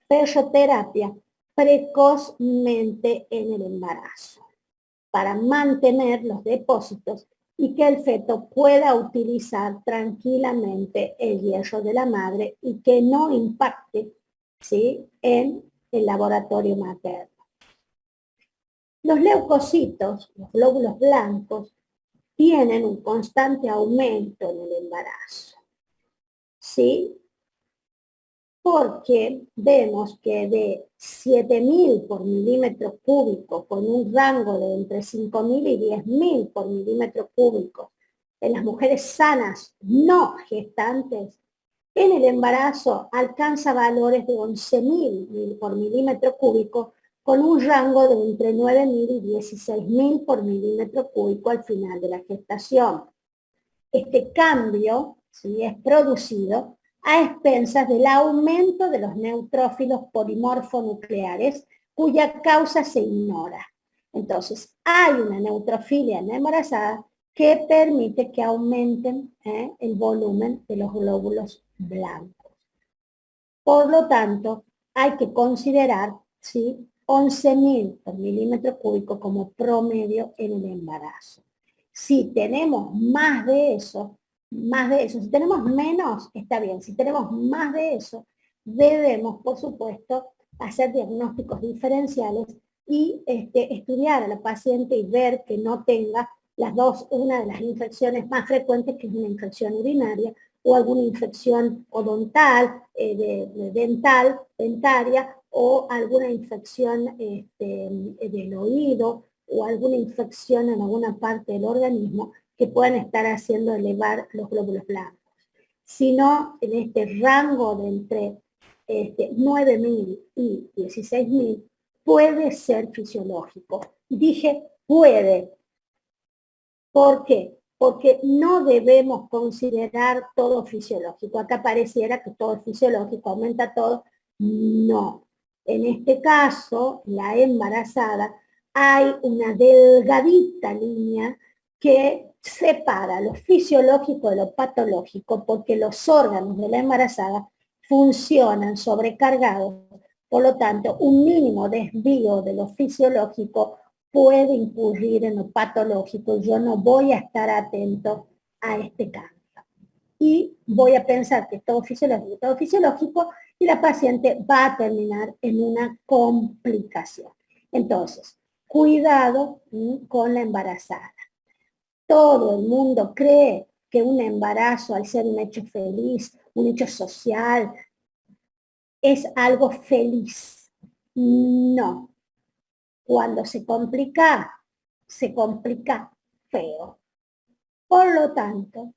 ferroterapia precozmente en el embarazo para mantener los depósitos y que el feto pueda utilizar tranquilamente el hierro de la madre y que no impacte, ¿sí?, en el laboratorio materno. Los leucocitos, los glóbulos blancos, tienen un constante aumento en el embarazo, ¿sí? Porque vemos que de 7.000 por milímetro cúbico, con un rango de entre 5.000 y 10.000 por milímetro cúbico, en las mujeres sanas no gestantes, en el embarazo alcanza valores de 11.000 por milímetro cúbico, con un rango de entre 9.000 y 16.000 por milímetro cúbico al final de la gestación. Este cambio, ¿sí?, es producido a expensas del aumento de los neutrófilos polimorfonucleares, cuya causa se ignora. Entonces, hay una neutrofilia en la embarazada que permite que aumenten el volumen de los glóbulos blancos. Por lo tanto, hay que considerar, ¿sí?, 11.000 por milímetro cúbico como promedio en el embarazo. Si tenemos más de eso, si tenemos menos, está bien. Si tenemos más de eso, debemos, por supuesto, hacer diagnósticos diferenciales y estudiar a la paciente y ver que no tenga una de las infecciones más frecuentes, que es una infección urinaria, o alguna infección odontal, dentaria, o alguna infección del oído, o alguna infección en alguna parte del organismo que puedan estar haciendo elevar los glóbulos blancos. Sino en este rango de entre 9.000 y 16.000 puede ser fisiológico. Dije puede. ¿Por qué? Porque no debemos considerar todo fisiológico. Acá pareciera que todo es fisiológico, aumenta todo. No. En este caso, la embarazada, hay una delgadita línea que separa lo fisiológico de lo patológico, porque los órganos de la embarazada funcionan sobrecargados. Por lo tanto, un mínimo desvío de lo fisiológico puede incurrir en lo patológico. Yo no voy a estar atento a este cambio. Y voy a pensar que es todo fisiológico, y la paciente va a terminar en una complicación. Entonces, cuidado con la embarazada. Todo el mundo cree que un embarazo, al ser un hecho feliz, un hecho social, es algo feliz. No. Cuando se complica feo. Por lo tanto,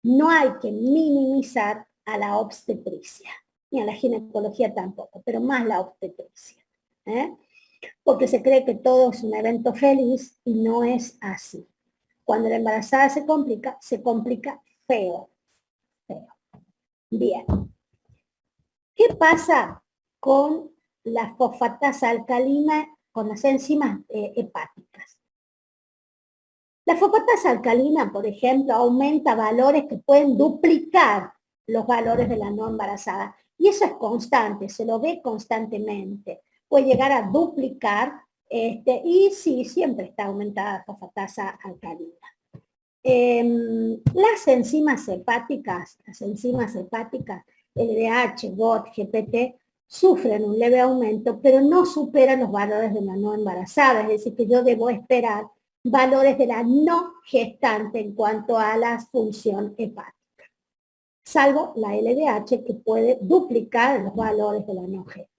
no hay que minimizar a la obstetricia, ni a la ginecología tampoco, pero más la obstetricia. Porque se cree que todo es un evento feliz y no es así. Cuando la embarazada se complica feo. Bien. ¿Qué pasa con la fosfatasa alcalina, con las enzimas hepáticas? La fosfatasa alcalina, por ejemplo, aumenta valores que pueden duplicar los valores de la no embarazada. Y eso es constante, se lo ve constantemente. Puede llegar a duplicar, y sí, siempre está aumentada la fosfatasa alcalina. Las enzimas hepáticas, LDH, GOT, GPT, sufren un leve aumento, pero no superan los valores de la no embarazada, es decir, que yo debo esperar valores de la no gestante en cuanto a la función hepática, salvo la LDH que puede duplicar los valores de la no gestante.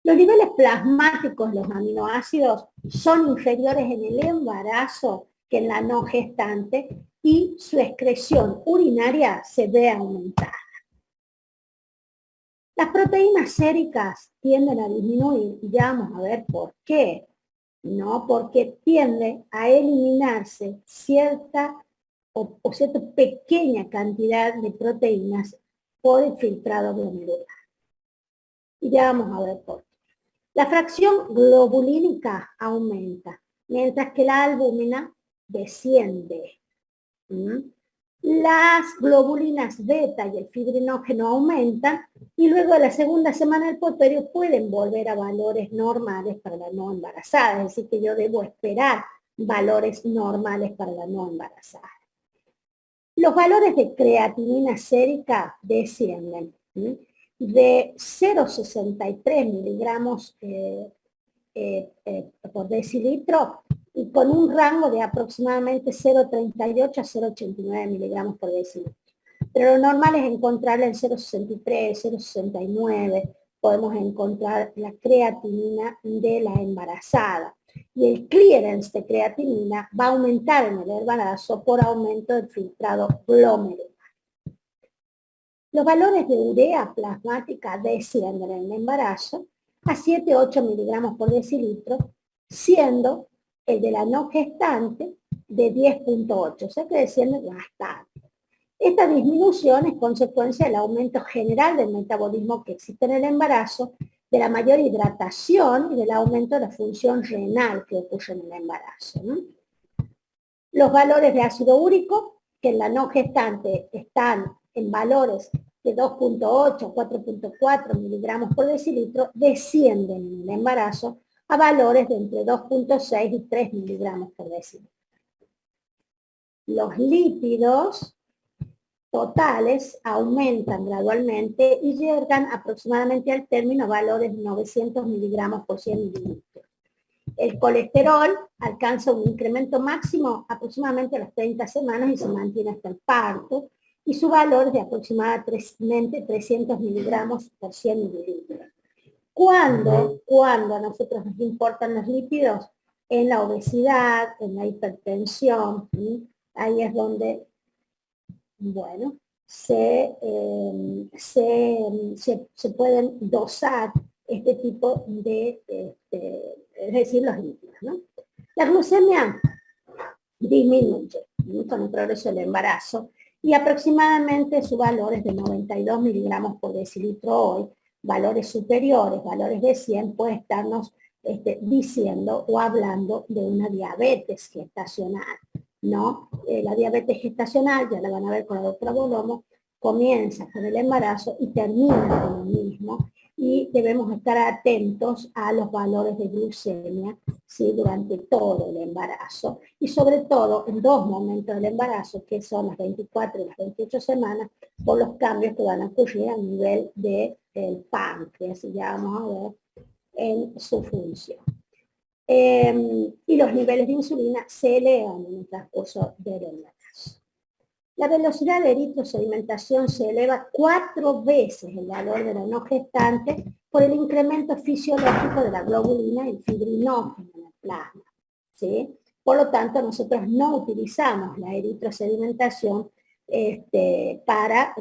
Los niveles plasmáticos de los aminoácidos son inferiores en el embarazo que en la no gestante y su excreción urinaria se ve aumentada. Las proteínas séricas tienden a disminuir, y ya vamos a ver por qué. No, porque tiende a eliminarse cierta pequeña cantidad de proteínas por el filtrado glomerular. Y ya vamos a ver por qué. La fracción globulínica aumenta, mientras que la albúmina desciende. Las globulinas beta y el fibrinógeno aumentan y luego de la segunda semana del puerperio pueden volver a valores normales para la no embarazada, es decir, que yo debo esperar valores normales para la no embarazada. Los valores de creatinina sérica descienden de 0,63 miligramos por decilitro y con un rango de aproximadamente 0,38 a 0,89 miligramos por decilitro. Pero lo normal es encontrar en 0,63, 0,69, podemos encontrar la creatinina de la embarazada. Y el clearance de creatinina va a aumentar en el embarazo por aumento del filtrado glomerular. Los valores de urea plasmática descienden en el embarazo a 7-8 miligramos por decilitro, siendo el de la no gestante de 10.8, o sea que desciende bastante. Esta disminución es consecuencia del aumento general del metabolismo que existe en el embarazo, de la mayor hidratación y del aumento de la función renal que ocurre en el embarazo, ¿no? Los valores de ácido úrico, que en la no gestante están en valores de 2.8 a 4.4 miligramos por decilitro, descienden en el embarazo a valores de entre 2.6 y 3 miligramos por decilitro. Los lípidos totales aumentan gradualmente y llegan aproximadamente al término a valores de 900 miligramos por 100 mililitros. El colesterol alcanza un incremento máximo aproximadamente a las 30 semanas y se mantiene hasta el parto, y su valor es de aproximadamente 300 miligramos por 100 mililitros. ¿Cuándo a nosotros nos importan los lípidos? En la obesidad, en la hipertensión, ¿sí? Ahí es donde, bueno, se pueden dosar este tipo de, es decir, los lípidos, ¿no? La glucemia disminuye con el progreso del embarazo y aproximadamente su valor es de 92 miligramos por decilitro hoy. Valores superiores, valores de 100, puede estarnos diciendo o hablando de una diabetes gestacional, ¿no? La diabetes gestacional, ya la van a ver con la doctora Bolomo, comienza con el embarazo y termina con el mismo, y debemos estar atentos a los valores de glucemia, ¿sí? Durante todo el embarazo, y sobre todo en dos momentos del embarazo, que son las 24 y las 28 semanas, por los cambios que van a ocurrir a nivel del páncreas, y ya vamos a ver en su función. y los niveles de insulina se elevan en el transcurso del embarazo. La velocidad de eritrosedimentación se eleva 4 veces el valor de la no gestante por el incremento fisiológico de la globulina y el fibrinógeno en el plasma, ¿sí? Por lo tanto, nosotros no utilizamos la eritrosedimentación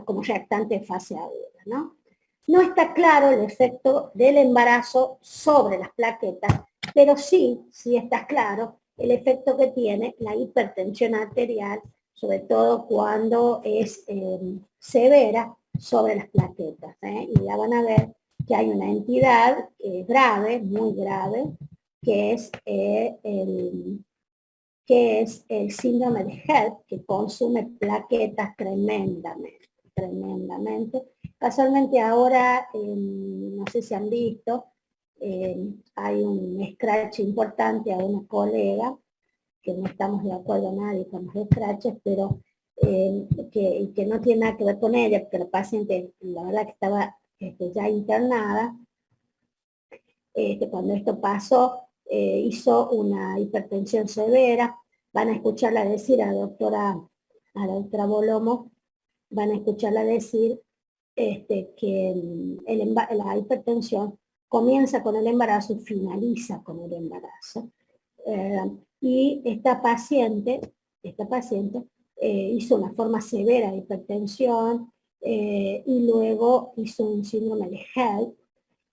como reactante de fase aguda, ¿no? No está claro el efecto del embarazo sobre las plaquetas, pero sí está claro el efecto que tiene la hipertensión arterial, sobre todo cuando es severa, sobre las plaquetas. Y ya van a ver que hay una entidad grave, muy grave, que es el síndrome de HELLP, que consume plaquetas tremendamente. Casualmente ahora, no sé si han visto, hay un scratch importante a una colega, que no estamos de acuerdo nadie con los scratches, pero que no tiene nada que ver con ella, porque la paciente, la verdad que estaba ya internada, cuando esto pasó, hizo una hipertensión severa. Van a escucharla decir a la doctora Bolomo, van a escucharla decir que la hipertensión comienza con el embarazo y finaliza con el embarazo. Y esta paciente hizo una forma severa de hipertensión y luego hizo un síndrome de HELLP.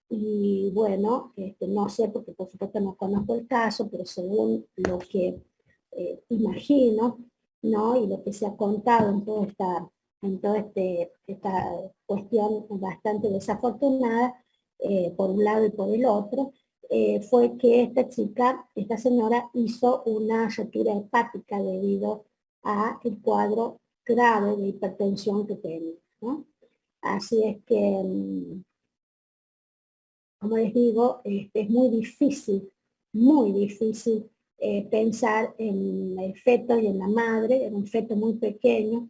Y bueno, no sé, porque por supuesto no conozco el caso, pero según lo que imagino, ¿no? Y lo que se ha contado en toda esta cuestión bastante desafortunada, por un lado y por el otro, fue que esta señora hizo una rotura hepática debido a el cuadro grave de hipertensión que tenía, ¿no? Así es que, como les digo, es muy difícil pensar en el feto y en la madre, en un feto muy pequeño,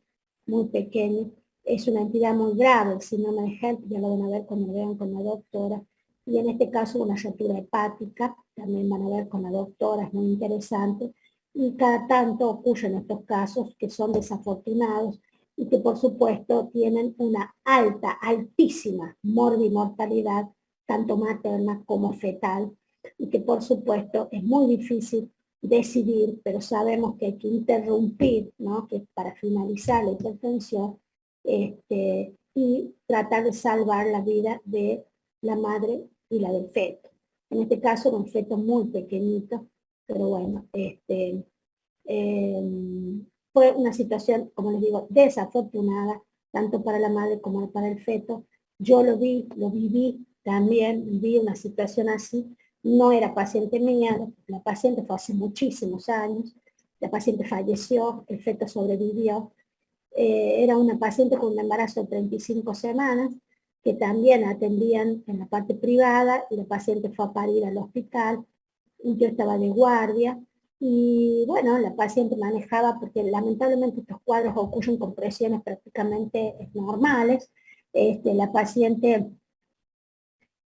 es una entidad muy grave, el síndrome de HELLP, ya lo van a ver cuando lo vean con la doctora, y en este caso una rotura hepática, también van a ver con la doctora, es muy interesante, y cada tanto ocurren estos casos que son desafortunados, y que por supuesto tienen una altísima morbimortalidad, tanto materna como fetal, y que por supuesto es muy difícil decidir, pero sabemos que hay que interrumpir, ¿no? Que para finalizar la hipertensión, y tratar de salvar la vida de la madre y la del feto. En este caso era un feto muy pequeñito, pero bueno, fue una situación, como les digo, desafortunada, tanto para la madre como para el feto. Yo lo viví también, vi una situación así. No era paciente mía, la paciente fue hace muchísimos años, la paciente falleció, el feto sobrevivió. Era una paciente con un embarazo de 35 semanas, que también atendían en la parte privada, y la paciente fue a parir al hospital, y yo estaba de guardia, y bueno, la paciente manejaba, porque lamentablemente estos cuadros ocurren con presiones prácticamente normales. La paciente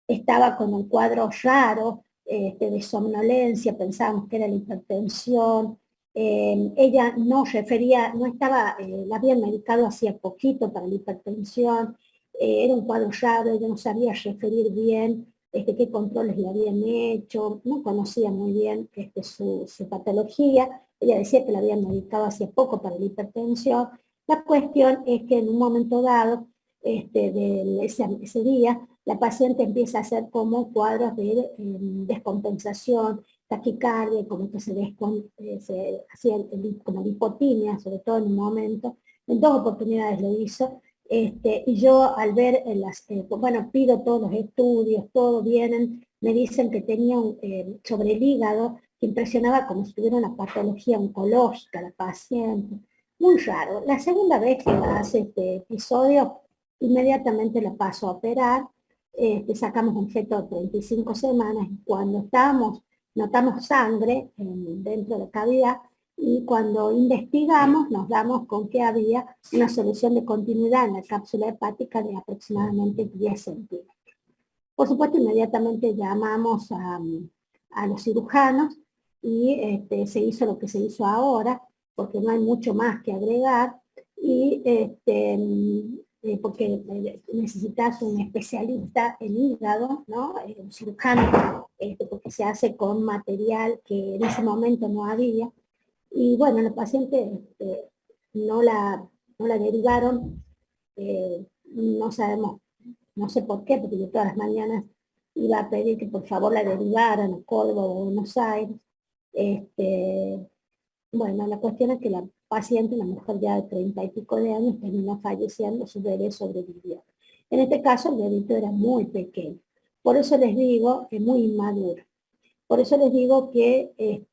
estaba con un cuadro raro de somnolencia, pensábamos que era la hipertensión. Ella no estaba, la habían medicado hacía poquito para la hipertensión, era un cuadro raro, ella no sabía referir bien qué controles le habían hecho, no conocía muy bien su patología. Ella decía que la habían medicado hacía poco para la hipertensión. La cuestión es que en un momento dado, ese día, la paciente empieza a hacer como cuadros de descompensación, taquicardia, como que se hacía como lipotimia, sobre todo en un momento. En 2 oportunidades lo hizo. Y yo al ver, bueno, pido todos los estudios, todos vienen, me dicen que tenía sobre el hígado, que impresionaba como si tuviera una patología oncológica la paciente. Muy raro. La segunda vez que hace este episodio, inmediatamente la paso a operar. Sacamos un feto de 35 semanas, y cuando notamos sangre dentro de la cavidad, y cuando investigamos nos damos con que había una solución de continuidad en la cápsula hepática de aproximadamente 10 centímetros. Por supuesto, inmediatamente llamamos a los cirujanos y se hizo lo que se hizo ahora, porque no hay mucho más que agregar, y porque necesitas un especialista en hígado, ¿no? Un cirujano, porque se hace con material que en ese momento no había, y bueno, la paciente no la derivaron, no sabemos, no sé por qué, porque yo todas las mañanas iba a pedir que por favor la derivaran a Córdoba o a Buenos Aires. Bueno, la cuestión es que la paciente, una mujer ya de 30 y pico de años, terminó falleciendo, su bebé sobrevivió. En este caso el bebito era muy pequeño. Por eso les digo, es muy inmaduro. Por eso les digo que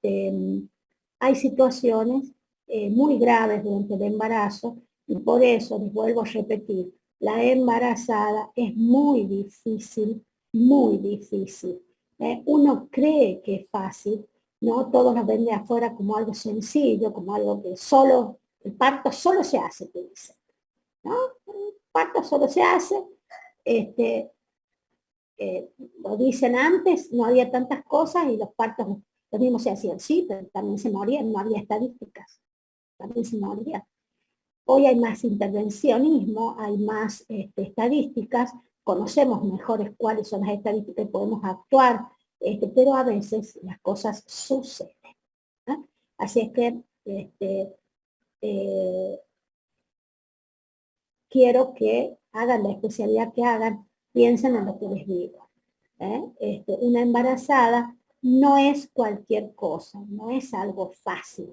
hay situaciones muy graves durante el embarazo, y por eso les vuelvo a repetir, la embarazada es muy difícil, muy difícil. Uno cree que es fácil, ¿no? Todos nos ven de afuera como algo sencillo, como algo que solo, el parto solo se hace, te dicen, ¿no? El parto solo se hace, lo dicen antes, no había tantas cosas y los partos los mismos se hacían, sí, pero también se morían, no había estadísticas, también se morían. Hoy hay más intervencionismo, hay más estadísticas, conocemos mejores cuáles son las estadísticas y podemos actuar, pero a veces las cosas suceden. ¿No? Así es que quiero que hagan la especialidad que hagan, piensen en lo que les digo. Una embarazada no es cualquier cosa, no es algo fácil.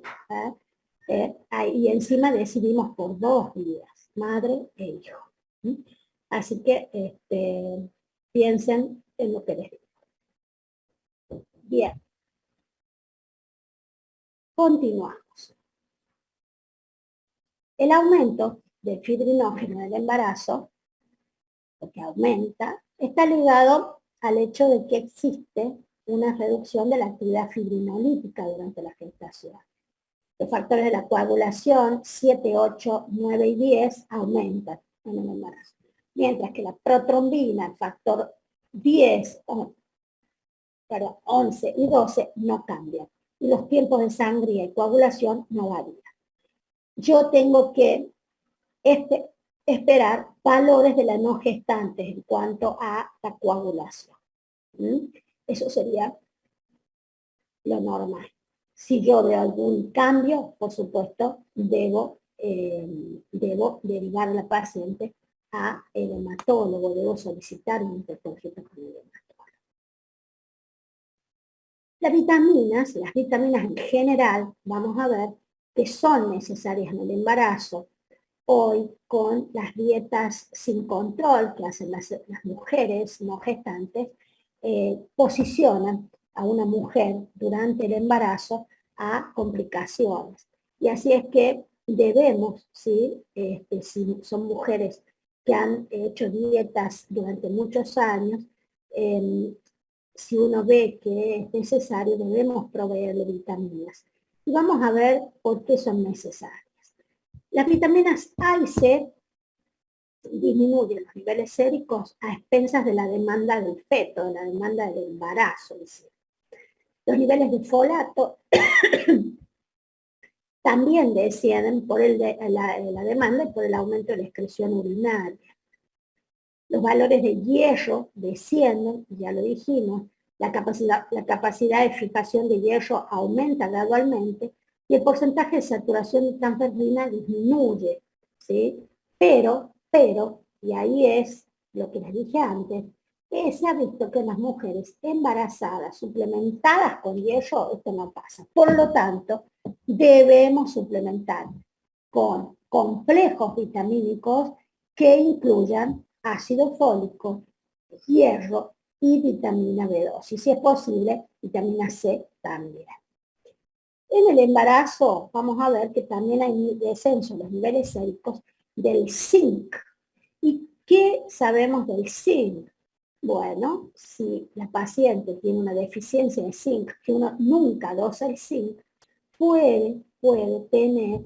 Y encima decidimos por 2 días, madre e hijo. Así que piensen en lo que les digo. Bien. Continuamos. El aumento del fibrinógeno del embarazo, lo que aumenta, está ligado al hecho de que existe una reducción de la actividad fibrinolítica durante la gestación. Los factores de la coagulación 7, 8, 9 y 10 aumentan en el embarazo, mientras que la protrombina, el factor 10, 11 y 12 no cambian, y los tiempos de sangría y coagulación no varían. Yo tengo que esperar valores de la no gestante en cuanto a la coagulación. Eso sería lo normal. Si yo veo algún cambio, por supuesto, debo derivar a la paciente a el hematólogo, debo solicitar un interconsulta con el hematólogo. Las vitaminas en general, vamos a ver que son necesarias en el embarazo. Hoy, con las dietas sin control que hacen las mujeres no gestantes, posicionan a una mujer durante el embarazo a complicaciones. Y así es que debemos, ¿sí? Si son mujeres que han hecho dietas durante muchos años, si uno ve que es necesario, debemos proveerle vitaminas. Y vamos a ver por qué son necesarias. Las vitaminas A y C disminuyen los niveles séricos a expensas de la demanda del feto, de la demanda del embarazo. Los niveles de folato también descienden por la demanda y por el aumento de la excreción urinaria. Los valores de hierro descienden, ya lo dijimos, la capacidad de fijación de hierro aumenta gradualmente y el porcentaje de saturación de transferrina disminuye, ¿sí? Pero, y ahí es lo que les dije antes, se ha visto que en las mujeres embarazadas, suplementadas con hierro, esto no pasa. Por lo tanto, debemos suplementar con complejos vitamínicos que incluyan ácido fólico, hierro y vitamina B2. Y si es posible, vitamina C también. En el embarazo vamos a ver que también hay descenso en los niveles séricos del zinc. ¿Y qué sabemos del zinc? Bueno, si la paciente tiene una deficiencia de zinc, que uno nunca dosa el zinc, puede tener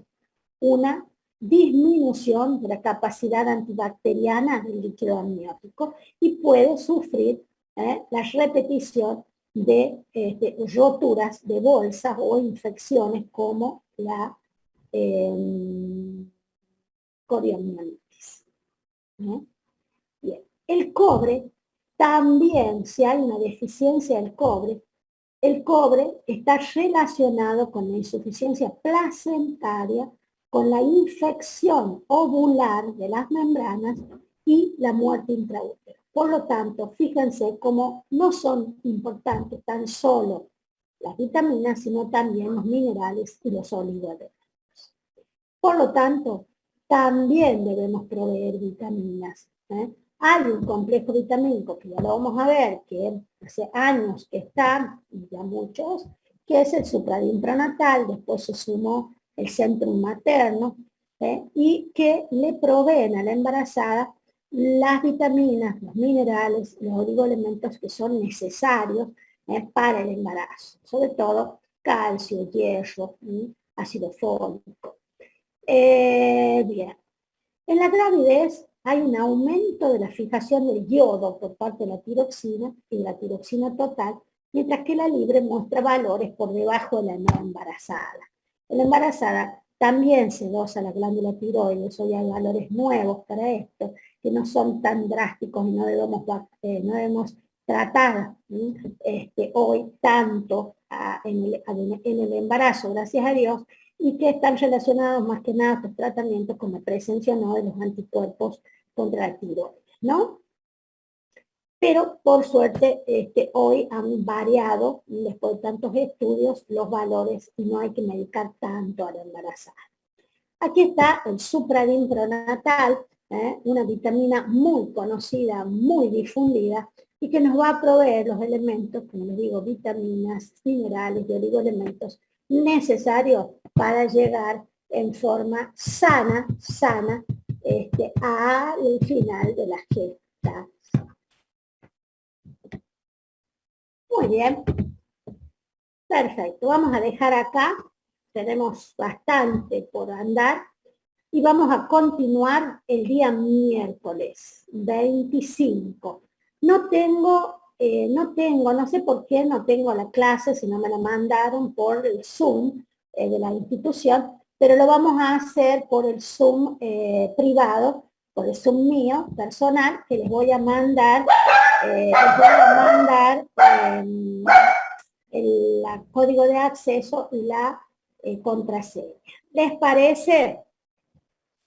una disminución de la capacidad antibacteriana del líquido amniótico y puede sufrir la repetición de roturas de bolsas o infecciones como la coriomionitis. ¿No? Bien. El cobre también, si hay una deficiencia del cobre, el cobre está relacionado con la insuficiencia placentaria, con la infección ovular de las membranas y la muerte intraútero. Por lo tanto, fíjense cómo no son importantes tan solo las vitaminas, sino también los minerales y los oligoelementos. Por lo tanto, también debemos proveer vitaminas. Hay un complejo vitamínico, que ya lo vamos a ver, que hace años que está, y ya muchos, que es el Supradin Pronatal, después se sumó el Centrum Materno, y que le proveen a la embarazada las vitaminas, los minerales, los oligoelementos que son necesarios para el embarazo, sobre todo calcio, hierro, ácido fólico. Bien. En la gravidez hay un aumento de la fijación del yodo por parte de la tiroxina y la tiroxina total, mientras que la libre muestra valores por debajo de la no embarazada. En la embarazada también se dosa la glándula tiroides, hoy hay valores nuevos para esto, que no son tan drásticos y no debemos tratar hoy tanto en el embarazo, gracias a Dios, y que están relacionados más que nada a estos tratamientos con la presencia o no de los anticuerpos contra la tiroides, ¿no? Pero por suerte hoy han variado, después de tantos estudios, los valores y no hay que medicar tanto a la embarazada. Aquí está el Supradin Pronatal, una vitamina muy conocida, muy difundida, y que nos va a proveer los elementos, como les digo, vitaminas, minerales y oligoelementos necesarios para llegar en forma sana al final de la gestación. Muy bien. Perfecto. Vamos a dejar acá. Tenemos bastante por andar. Y vamos a continuar el día miércoles 25. No sé por qué no tengo la clase, si no me la mandaron por el Zoom de la institución, pero lo vamos a hacer por el Zoom privado, por el Zoom mío, personal, que les voy a mandar, el código de acceso y la contraseña. ¿Les parece?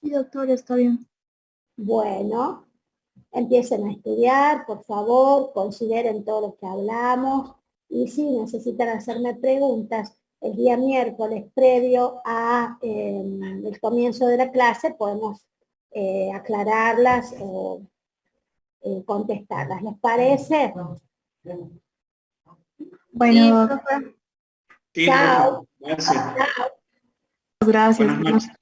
Sí, doctor, está bien. Bueno, empiecen a estudiar, por favor, consideren todo lo que hablamos y si necesitan hacerme preguntas el día miércoles previo a el comienzo de la clase, podemos aclararlas o contestarlas. ¿Les parece? Bueno, Sí, Chao. gracias. Chao. gracias. Buenas noches.